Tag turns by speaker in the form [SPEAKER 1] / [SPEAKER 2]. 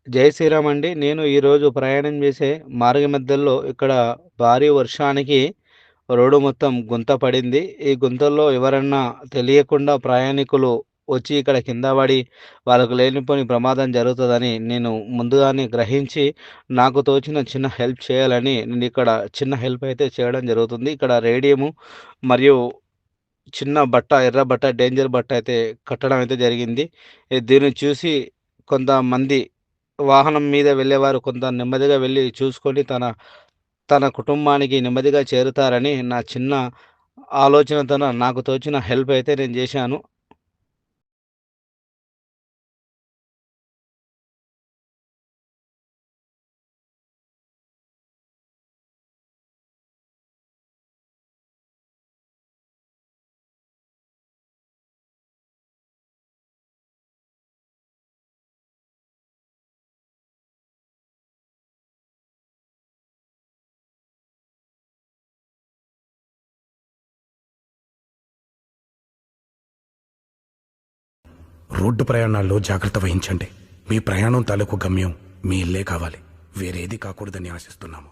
[SPEAKER 1] జై శ్రీరామ్ అండి. నేను ఈరోజు ప్రయాణం చేసే మార్గ మధ్యలో ఇక్కడ భారీ వర్షానికి రోడ్డు మొత్తం గుంత పడింది. ఈ గుంతల్లో ఎవరన్నా తెలియకుండా ప్రయాణికులు వచ్చి ఇక్కడ కింద పడి వాళ్ళకు లేనిపోని ప్రమాదం జరుగుతదని నేను ముందుగానే గ్రహించి, నాకు తోచిన చిన్న హెల్ప్ చేయాలని నేనిక్కడ చిన్న హెల్ప్ అయితే చేయడం జరుగుతుంది. ఇక్కడ రేడియము మరియు చిన్న బట్ట, ఎర్ర బట్ట, డేంజర్ బట్ట అయితే కట్టడం అయితే జరిగింది. దీన్ని చూసి కొంతమంది వాహనం మీద వెళ్ళేవారు కొంత నెమ్మదిగా వెళ్ళి చూసుకొని తన తన కుటుంబానికి నెమ్మదిగా చేరుతారని నా చిన్న ఆలోచనతోన నాకు తోచిన హెల్ప్ అయితే నేను జేశాను.
[SPEAKER 2] రోడ్డు ప్రయాణాల్లో జాగ్రత్త వహించండి. మీ ప్రయాణం తాలూకు గమ్యం మీ ఇల్లే కావాలి, వేరేది కాకూడదని ఆశిస్తున్నాము.